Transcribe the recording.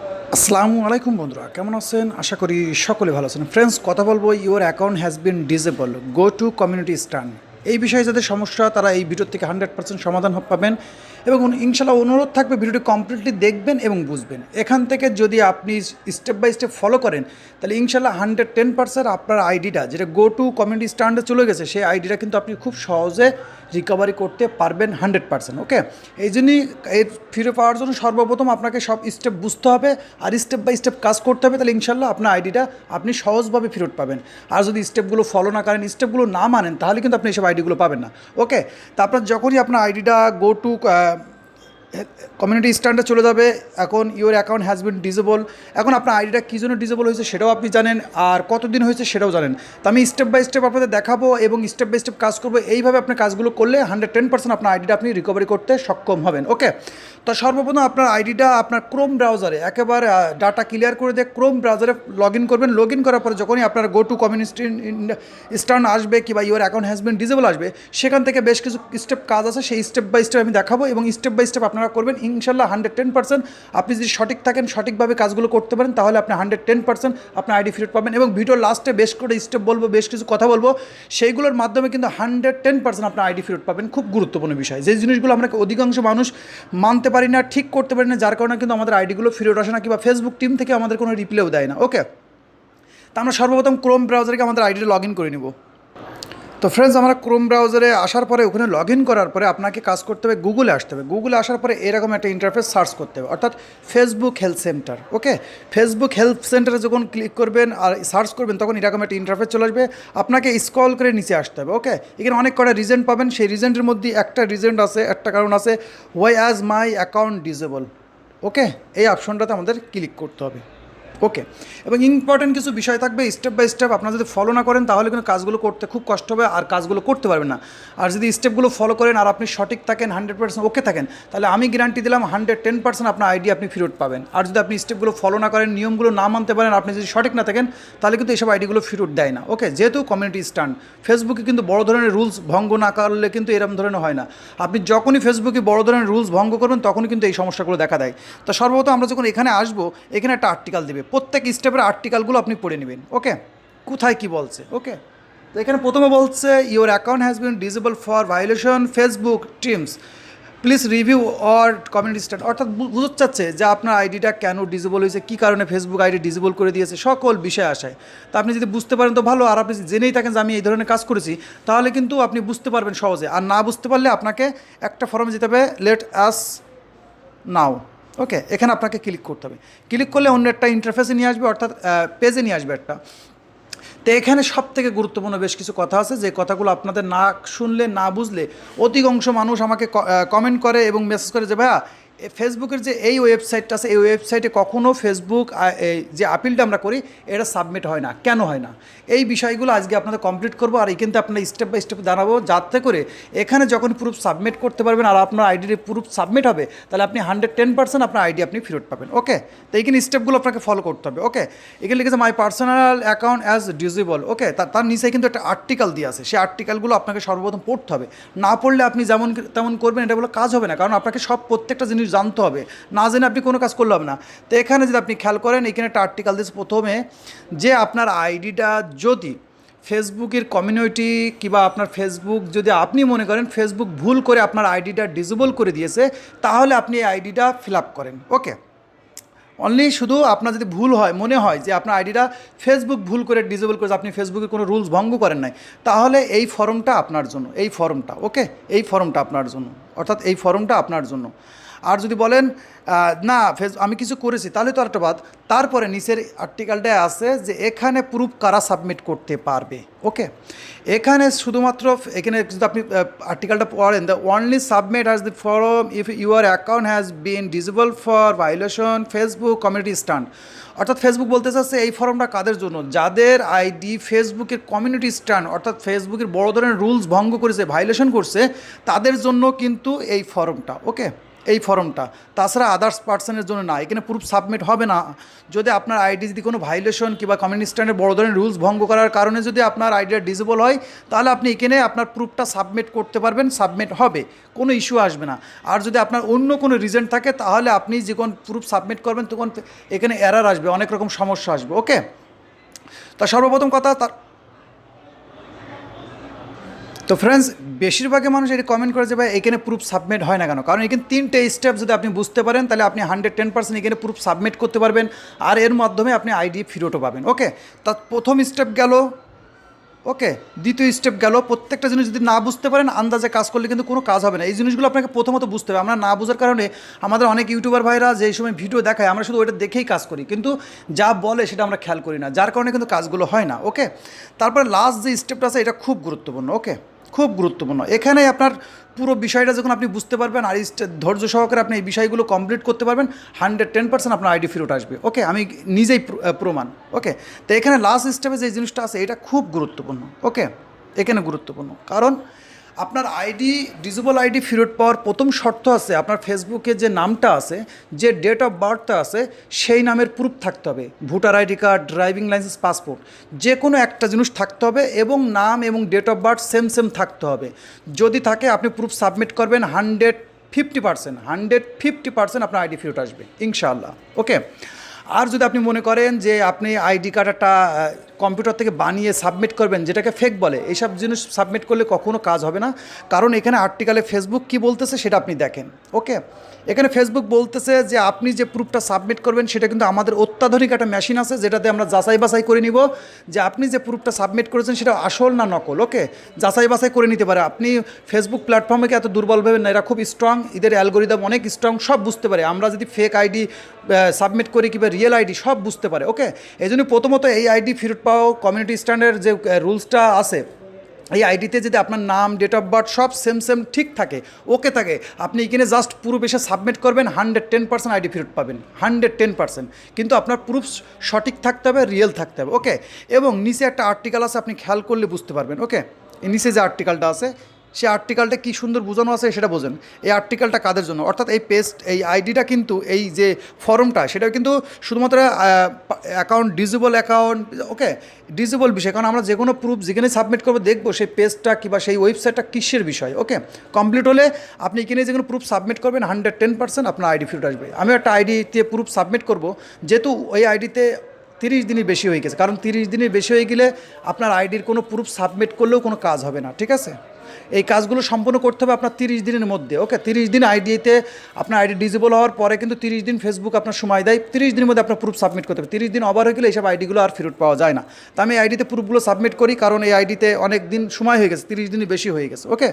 আসসালামু আলাইকুম বন্ধুরা, কেমন আছেন? আশা করি সকলে ভালো আছেন। ফ্রেন্ডস, কথা বলবো your account has been disable, go to community stand. এই বিষয়ে যাদের সমস্যা তারা এই ভিডিও থেকে 100% সমাধান পাবেন এবং ইনশাল্লাহ অনুরোধ থাকবে ভিডিওটি কমপ্লিটলি দেখবেন এবং বুঝবেন। এখান থেকে যদি আপনি স্টেপ বাই স্টেপ ফলো করেন তাহলে ইনশাল্লাহ 110% আপনার আইডিটা যেটা গো টু কমিউনিটি স্ট্যান্ডে চলে গেছে সেই আইডিটা কিন্তু আপনি খুব সহজে রিকভারি করতে পারবেন 100%। ওকে, এই জন্যই এর ফিরে পাওয়ার জন্য সর্বপ্রথম আপনাকে সব স্টেপ বুঝতে হবে আর স্টেপ বাই স্টেপ কাজ করতে হবে, তাহলে ইনশাল্লাহ আপনার আইডিটা আপনি সহজভাবে ফেরত পাবেন। আর যদি স্টেপগুলো ফলো না করেন, স্টেপগুলো না মানেন, তাহলে কিন্তু আপনি এসব আইডিগুলো পাবেন না। ওকে, তারপর যখনই আপনার আইডিটা গো টু কমিউনিটি স্ট্যান্ডে চলে যাবে, এখন your account has been disable. এখন আপনার আইডিটা কী জন্য ডিসেবল হয়েছে সেটাও আপনি জানেন, আর কতদিন হয়েছে সেটাও জানেন। তো আমি স্টেপ বাই স্টেপ আপনাদের দেখাবো এবং স্টেপ বাই স্টেপ কাজ করবো। এইভাবে আপনি কাজগুলো করলে 110% আপনার আইডিটা আপনি রিকভারি করতে সক্ষম হবেন। ওকে, তো সর্বপ্রথম আপনার আইডিটা আপনার ক্রোম ব্রাউজারে একেবারে ডাটা ক্লিয়ার করে দিয়ে ক্রোম ব্রাউজারে লগ ইন করবেন। লগ ইন করার পরে যখনই আপনার গো টু কমিউনিটি স্ট্যান্ড আসবে কিংবা your account has been disable আসবে, সেখান থেকে বেশ কিছু স্টেপ কাজ আছে, সেই স্টেপ বাই স্টেপ আমি দেখাবো এবং স্টেপ বাই স্টেপ আপনারা করবেন। ইনশাল্লাহ 110% আপনি যদি সঠিক থাকেন, সঠিকভাবে কাজগুলো করতে পারেন, তাহলে আপনি 110% আপনার আইডি ফেরত পাবেন। এবং ভিডিওর লাস্টে বেশ করে স্টেপ বলবো, বেশ কিছু কথা বলবো, সেইগুলোর মাধ্যমে কিন্তু 110% আপনার আইডি ফেরত পাবেন। খুব গুরুত্বপূর্ণ বিষয়, যে জিনিসগুলো আমরা অধিকাংশ মানুষ মানতে পারি না, ঠিক করতে পারি না, যার কারণে কিন্তু আমাদের আইডিগুলো ফেরত আসে না কিংবা ফেসবুক টিম থেকে আমাদের কোনো রিপ্লাইও দেয় না। ওকে, তো আমরা সর্বপ্রথম ক্রোম ব্রাউজারকে আমাদের আইডিটা লগ ইন করে নেব। তো ফ্রেন্ডস, আমরা ক্রোম ব্রাউজারে আসার পরে ওখানে লগ ইন করার পরে আপনাকে কাজ করতে হবে, গুগলে আসতে হবে। গুগলে আসার পরে এরকম একটা ইন্টারফেস সার্চ করতে হবে, অর্থাৎ ফেসবুক হেল্প সেন্টার। ওকে, ফেসবুক হেল্প সেন্টারে যখন ক্লিক করবেন আর সার্চ করবেন তখন এরকম একটা ইন্টারফেস চলে আসবে। আপনাকে স্ক্রল করে নিচে আসতে হবে। ওকে, এখানে অনেক কটা রিজেন্ট পাবেন, সেই রিজেন্টের মধ্যে একটা রিজেন্ট আছে, একটা কারণ আছে, why as my account disable. Okay, এই অপশনটাতে আমাদের ক্লিক করতে হবে। ওকে, এবং ইম্পর্টেন্ট কিছু বিষয় থাকবে, স্টেপ বাই স্টেপ আপনারা যদি ফলো না করেন তাহলে কিন্তু কাজগুলো করতে খুব কষ্ট হবে আর কাজগুলো করতে পারবেন না। আর যদি স্টেপগুলো ফলো করেন আর আপনি সঠিক থাকেন, 100% ওকে থাকেন, তাহলে আমি গ্যারান্টি দিলাম 110% আপনার আইডি আপনি ফেরত পাবেন। আর যদি আপনি স্টেপগুলো ফলো না করেন, নিয়মগুলো না মানতে পারেন, আপনি যদি সঠিক না থাকেন, তাহলে কিন্তু এইসব আইডিগুলো ফেরত দেয় না। ওকে, যেহেতু কমিউনিটি স্ট্যান্ড, ফেসবুকে কিন্তু বড় ধরনের রুলস ভঙ্গ না করলে কিন্তু এরকম ধরনের হয় না। আপনি যখনই ফেসবুকে বড় ধরনের রুলস ভঙ্গ করবেন তখনই কিন্তু এই সমস্যাগুলো দেখা দেয়। তো সর্বপ্রথম আমরা যখন এখানে আসবো, এখানে একটা আর্টিকেল দেবে, প্রত্যেক স্টেপের আর্টিকেলগুলো আপনি পড়ে নেবেন। ওকে, কোথায় কি বলছে। ওকে, তো এখানে প্রথমে বলছে your account has been disable for violation Facebook teams, please review or community stand. অর্থাৎ বুঝতে চাচ্ছে যে আপনার আইডিটা কেন ডিসেবল হয়েছে, কী কারণে ফেসবুক আইডি ডিসেবল করে দিয়েছে, সকল বিষয় আসায়। তো আপনি যদি বুঝতে পারেন তো ভালো, আর আপনি জেনেই থাকেন যে আমি এই ধরনের কাজ করেছি, তাহলে কিন্তু আপনি বুঝতে পারবেন সহজে। আর না বুঝতে পারলে আপনাকে একটা ফর্মে যেতে হবে, লেট আস নাও। ওকে, এখানে আপনাকে ক্লিক করতে হবে। ক্লিক করলে অন্য একটা ইন্টারফেসে নিয়ে আসবে, অর্থাৎ পেজে নিয়ে আসবে একটা। তো এখানে সব থেকে গুরুত্বপূর্ণ বেশ কিছু কথা আছে, যে কথাগুলো আপনাদের না শুনলে, না বুঝলে অধিকাংশ মানুষ আমাকে কমেন্ট করে এবং মেসেজ করে যে ভাইয়া ফেসবুকের যে এই ওয়েবসাইটটা আছে, এই ওয়েবসাইটে কখনও ফেসবুক যে আপিলটা আমরা করি এটা সাবমিট হয় না, কেন হয় না, এই বিষয়গুলো আজকে আপনাদের কমপ্লিট করবো। আর এই কিন্তু আপনার স্টেপ বাই স্টেপ জানাবো, যাতে করে এখানে যখন প্রুফ সাবমিট করতে পারবেন আর আপনার আইডির প্রুফ সাবমিট হবে, তাহলে আপনি 110% আপনার আইডি আপনি ফেরত পাবেন। ওকে, তো এইখানে স্টেপগুলো আপনাকে ফলো করতে হবে। ওকে, এখানে লিখেছে my personal account as disable. Okay, তার নিচে কিন্তু একটা আর্টিকেল দিয়ে আছে, সেই আর্টিকেলগুলো আপনাকে সর্বপ্রথম পড়তে হবে। না পড়লে আপনি যেমন তেমন করবেন, এটা বলে কাজ হবে না, কারণ আপনাকে সব প্রত্যেকটা জিনিস জানতে হবে, না জেনে আপনি কোনো কাজ করলে হবে না। তো এখানে যদি আপনি খেয়াল করেন, এখানে একটা আর্টিকেল দিয়েছে প্রথমে, যে আপনার আইডিটা যদি ফেসবুকের কমিউনিটি কিংবা আপনার ফেসবুক, যদি আপনি মনে করেন ফেসবুক ভুল করে আপনার আইডিটা ডিসেবল করে দিয়েছে, তাহলে আপনি এই আইডিটা ফিল আপ করেন। ওকে, অনলি শুধু আপনার যদি ভুল হয়, মনে হয় যে আপনার আইডিটা ফেসবুক ভুল করে ডিসেবল করেছে, আপনি ফেসবুকে কোনো রুলস ভঙ্গ করেন নাই, তাহলে এই ফর্মটা আপনার জন্য, এই ফর্মটা। ওকে, এই ফর্মটা আপনার জন্য, অর্থাৎ এই ফর্মটা আপনার জন্য। আর যদি বলেন না আমি কিছু করেছি, তাহলে তো আরেকটা বাদ। তারপরে নিচের আর্টিকেলটায় আছে যে এখানে প্রুফ কারা সাবমিট করতে পারবে। ওকে, এখানে শুধুমাত্র এখানে যদি আপনি আর্টিকেলটা পড়েন, the only submit as the form if your account has been disable for violation Facebook community stand. অর্থাৎ ফেসবুক বলতে চাচ্ছে এই ফর্মটা কাদের জন্য, যাদের আইডি ফেসবুকের কমিউনিটি স্ট্যান্ড অর্থাৎ ফেসবুকের বড় ধরনের রুলস ভঙ্গ করেছে, ভায়োলেশন করছে, তাদের জন্য কিন্তু এই ফর্মটা। ওকে, এই ফর্মটা, তাছাড়া আদার্স পার্সনের জন্য না। এখানে প্রুফ সাবমিট হবে না যদি আপনার আইডি যদি কোনো ভাইলেশন কিংবা কমিউনিটি স্ট্যান্ডার্ড বড় ধরনের রুলস ভঙ্গ করার কারণে যদি আপনার আইডিটা ডিসেবল হয়, তাহলে আপনি এখানে আপনার প্রুফটা সাবমিট করতে পারবেন, সাবমিট হবে, কোনো ইস্যু আসবে না। আর যদি আপনার অন্য কোনো রিজন থাকে, তাহলে আপনি যখন প্রুফ সাবমিট করবেন তখন এখানে এরার আসবে, অনেক রকম সমস্যা আসবে। ওকে, তা সর্বপ্রথম কথা তো ফ্রেন্ডস, বেশিরভাগই মানুষ এটা কমেন্ট করে যে ভাই এখানে প্রুফ সাবমিট হয় না কেন? কারণ এখানে 3টে স্টেপ যদি আপনি বুঝতে পারেন, তাহলে আপনি 110% এখানে প্রুফ সাবমিট করতে পারবেন, আর এর মাধ্যমে আপনি আইডি ফেরতও পাবেন। ওকে, তা প্রথম স্টেপ গেল। ওকে, দ্বিতীয় স্টেপ গেল। প্রত্যেকটা জিনিস যদি না বুঝতে পারেন, আন্দাজে কাজ করলে কিন্তু কোনো কাজ হবে না। এই জিনিসগুলো আপনাকে প্রথমত বুঝতে হবে। আমরা না বোঝার কারণে আমাদের অনেক ইউটিউবার ভাইরা যেই সময় ভিডিও দেখায়, আমরা শুধু ওইটা দেখেই কাজ করি, কিন্তু যা বলে সেটা আমরা খেয়াল করি না, যার কারণে কিন্তু কাজগুলো হয় না। ওকে, তারপর লাস্ট যে স্টেপটা আছে, এটা খুব গুরুত্বপূর্ণ। ওকে, খুব গুরুত্বপূর্ণ। এখানে আপনার পুরো বিষয়টা যখন আপনি বুঝতে পারবেন আর ধৈর্য সহকারে আপনি এই বিষয়গুলো কমপ্লিট করতে পারবেন, 110% আপনার আইডি ফেরত আসবে। ওকে, আমি নিজেই প্রমাণ। ওকে, তো এখানে লাস্ট স্টেপে যে জিনিসটা আছে, এটা খুব গুরুত্বপূর্ণ। ওকে, এখানে গুরুত্বপূর্ণ কারণ আপনার আইডি ডিসেবল আইডি ফেরত পাওয়ার প্রথম শর্ত আছে, আপনার ফেসবুকে যে নামটা আছে, যে ডেট অফ বার্থটা আছে, সেই নামের প্রুফ থাকতে হবে। Voter ID card, driving licence, passport, যে কোনো একটা জিনিস থাকতে হবে, এবং নাম এবং date of birth same same থাকতে হবে। যদি থাকে আপনি প্রুফ সাবমিট করবেন, 150% আপনার আইডি ফেরত আসবে ইনশাআল্লাহ। ওকে, আর যদি আপনি মনে করেন যে আপনি আইডি কার্ড একটা কম্পিউটার থেকে বানিয়ে সাবমিট করবেন, যেটাকে ফেক বলে, এইসব জিনিস সাবমিট করলে কখনো কাজ হবে না। কারণ এখানে আর্টিকেলে ফেসবুক কি বলতেছে সেটা আপনি দেখেন। ওকে, এখানে ফেসবুক বলতেছে যে আপনি যে প্রুফটা সাবমিট করবেন, সেটা কিন্তু আমাদের অত্যাধুনিক একটা মেশিন আছে, যেটাতে আমরা যাচাই বাছাই করে নিব যে আপনি যে প্রুফটা সাবমিট করেছেন সেটা আসল না নকল। ওকে, যাচাই বাছাই করে নিতে পারে। আপনি ফেসবুক প্ল্যাটফর্মে এত দুর্বল ভাবেন না, এরা খুব স্ট্রং, এদের অ্যালগোরিদম অনেক স্ট্রং, সব বুঝতে পারে আমরা যদি ফেক আইডি সাবমিট করি কিংবা রিয়েল আইডি, সব বুঝতে পারে। ওকে, এই জন্য প্রথমত এই আইডি ফেরত পাওয়া কমিউনিটি স্ট্যান্ডার্ড যে রুলসটা আছে, এই আইডিতে যদি আপনার নাম, ডেট অফ বার্থ সব সেম সেম ঠিক থাকে, ওকে থাকে, আপনি এখানে জাস্ট প্রুফ এসে সাবমিট করবেন, 110% আইডি ফেরত পাবেন, 110%। কিন্তু আপনার প্রুফ সঠিক থাকতে হবে, রিয়েল থাকতে হবে। ওকে, এবং নিচে একটা আর্টিকেল আছে, আপনি খেয়াল করলে বুঝতে পারবেন। ওকে, এই নিচে যে আর্টিকেলটা আছে, সেই আর্টিকেলটা কী সুন্দর বোঝানো আছে সেটা বোঝেন। এই আর্টিকেলটা কাদের জন্য? অর্থাৎ এই এই আইডিটা কিন্তু, এই যে ফর্মটা, সেটা কিন্তু শুধুমাত্র অ্যাকাউন্ট ডিসেবল অ্যাকাউন্ট। ওকে, ডিসেবল বিষয়, কারণ আমরা যে কোনো প্রুফ যেখানে সাবমিট করবো, দেখবো সেই পেজটা কিংবা সেই ওয়েবসাইটটা কিসের বিষয়। ওকে, কমপ্লিট হলে আপনি এখানে যে কোনো প্রুফ সাবমিট করবেন, 110% আপনার আইডি ফেরত আসবে। আমি একটা আইডিতে প্রুফ সাবমিট করব, যেহেতু ওই আইডিতে 30 দিনই বেশি হয়ে গেছে, কারণ 30 দিনের বেশি হয়ে গেলে আপনার আইডির কোনো প্রুফ সাবমিট করলেও কোনো কাজ হবে না। ঠিক আছে, এই কাজগুলো সম্পূর্ণ করতে হবে আপনার 30 দিনের মধ্যে। ওকে, 30 দিন আইডিতে আপনার আইডি ডিসেবল হওয়ার পরে কিন্তু 30 দিন ফেসবুক আপনার সময় দেয়, 30 দিনের মধ্যে আপনার প্রুফ সাবমিট করতে হবে। 30 দিন ওভার হয়ে গেলে এইসব আইডিগুলো আর ফেরত পাওয়া যায় না। তো আমি আইডিতে প্রুফগুলো সাবমিট করি, কারণ এই আইডিতে অনেক দিন সময় হয়ে গেছে, 30 দিনই বেশি হয়ে গেছে। ওকে।